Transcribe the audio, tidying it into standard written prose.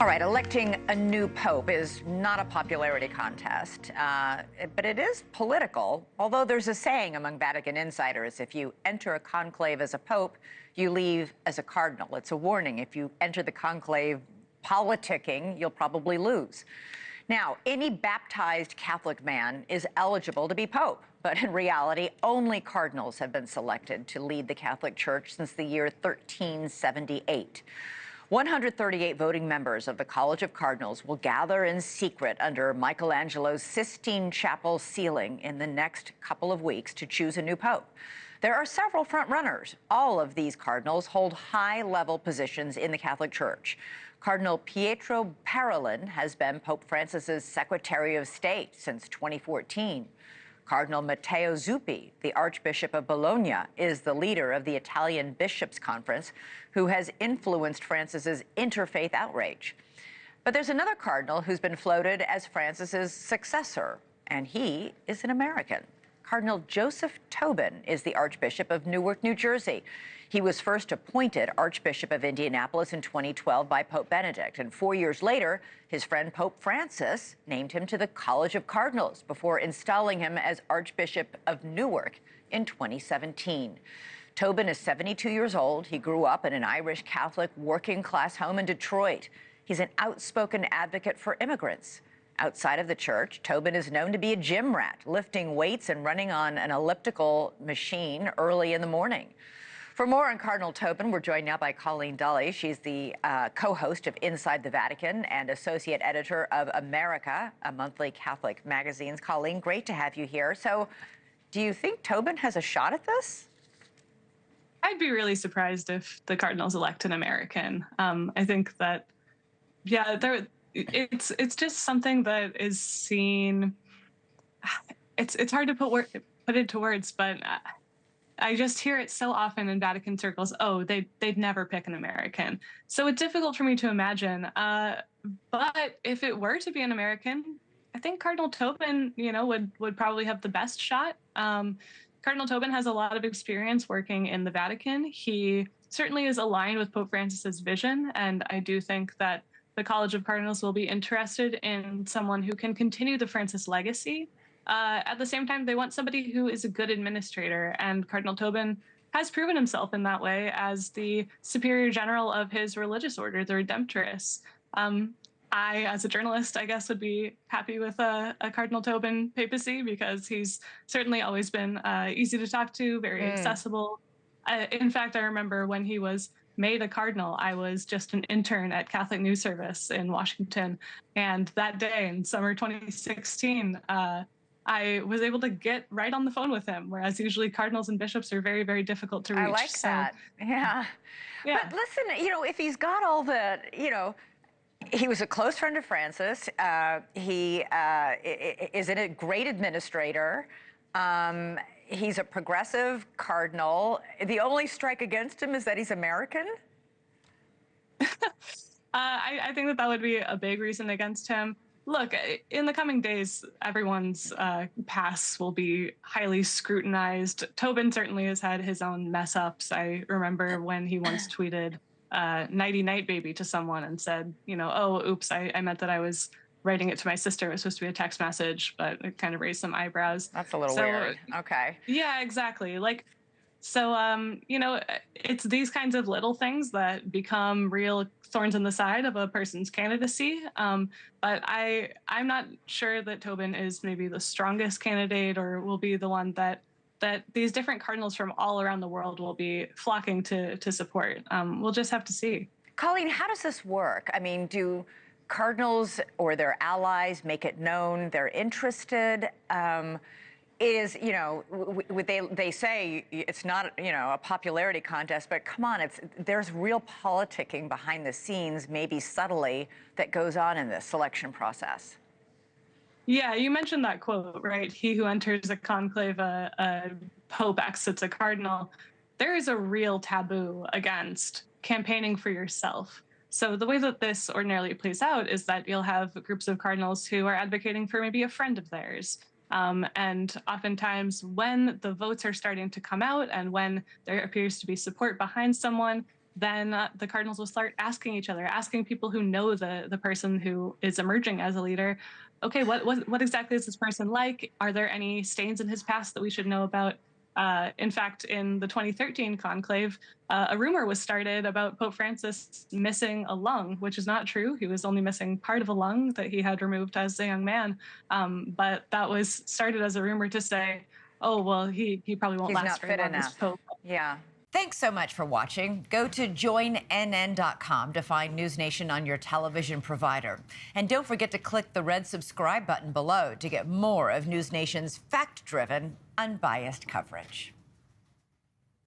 All right, electing a new pope is not a popularity contest, but it is political, although there's a saying among Vatican insiders, if you enter a conclave as a pope, you leave as a cardinal. It's a warning. If you enter the conclave politicking, you'll probably lose. Now, any baptized Catholic man is eligible to be pope, but in reality, only cardinals have been selected to lead the Catholic Church since the year 1378. 138 voting members of the College of Cardinals will gather in secret under Michelangelo's Sistine Chapel ceiling in the next couple of weeks to choose a new pope. There are several front-runners. All of these cardinals hold high-level positions in the Catholic Church. Cardinal Pietro Parolin has been Pope Francis's Secretary of State since 2014. Cardinal Matteo Zuppi, the Archbishop of Bologna, is the leader of the Italian Bishops' Conference, who has influenced Francis's interfaith outrage. But there's another cardinal who's been floated as Francis's successor, and he is an American. Cardinal Joseph Tobin is the Archbishop of Newark, New Jersey. He was first appointed Archbishop of Indianapolis in 2012 by Pope Benedict, and 4 years later, his friend Pope Francis named him to the College of Cardinals before installing him as Archbishop of Newark in 2017. Tobin is 72 years old. He grew up in an Irish Catholic working-class home in Detroit. He's an outspoken advocate for immigrants. Outside of the church, Tobin is known to be a gym rat, lifting weights and running on an elliptical machine early in the morning. For more on Cardinal Tobin, we're joined now by Colleen Dule. She's the co-host of Inside the Vatican and associate editor of America, a monthly Catholic magazine. Colleen, great to have you here. So do you think Tobin has a shot at this? I'd be really surprised if the Cardinals elect an American. I think that, yeah, it's just something that is seen. It's hard to put into words, but I just hear it so often in Vatican circles. Oh, they'd never pick an American. So it's difficult for me to imagine. But if it were to be an American, I think Cardinal Tobin, would probably have the best shot. Cardinal Tobin has a lot of experience working in the Vatican. He certainly is aligned with Pope Francis's vision, and I do think that the College of Cardinals will be interested in someone who can continue the Francis legacy. At the same time, they want somebody who is a good administrator, and Cardinal Tobin has proven himself in that way as the superior general of his religious order, the Redemptorists. I, as a journalist, I guess, would be happy with a Cardinal Tobin papacy because he's certainly always been easy to talk to, very accessible. In fact, I remember when he was made a cardinal, I was just an intern at Catholic News Service in Washington. And that day in summer 2016, I was able to get right on the phone with him, whereas usually cardinals and bishops are very, very difficult to reach. I like that. Yeah. But listen, if he's got all the, he was a close friend of Francis. He is a great administrator. He's a progressive cardinal. The only strike against him is that he's American? I think that would be a big reason against him. Look, in the coming days, everyone's past will be highly scrutinized. Tobin certainly has had his own mess-ups. I remember when he once tweeted nighty-night baby to someone and said, oh, oops, I meant that I was writing it to my sister. It was supposed to be a text message, but it kind of raised some eyebrows. That's a little weird. Okay. Yeah, exactly. It's these kinds of little things that become real thorns in the side of a person's candidacy. But I'm not sure that Tobin is maybe the strongest candidate or will be the one that these different cardinals from all around the world will be flocking to support. We'll just have to see. Colleen, how does this work? I mean, do cardinals or their allies make it known they're interested? They say it's not, a popularity contest, but come on, there's real politicking behind the scenes, maybe subtly, that goes on in this selection process. Yeah, you mentioned that quote, right? He who enters a conclave, a pope exits a cardinal. There is a real taboo against campaigning for yourself. So the way that this ordinarily plays out is that you'll have groups of cardinals who are advocating for maybe a friend of theirs. And oftentimes when the votes are starting to come out and when there appears to be support behind someone, then the cardinals will start asking each other, asking people who know the person who is emerging as a leader, okay, what exactly is this person like? Are there any stains in his past that we should know about? In fact, in the 2013 conclave, a rumor was started about Pope Francis missing a lung, which is not true. He was only missing part of a lung that he had removed as a young man. But that was started as a rumor to say, oh, well, he probably won't He's last not very fit long as enough. Pope. Yeah. Thanks so much for watching. Go to joinnn.com to find NewsNation on your television provider. And don't forget to click the red subscribe button below to get more of NewsNation's fact-driven, unbiased coverage.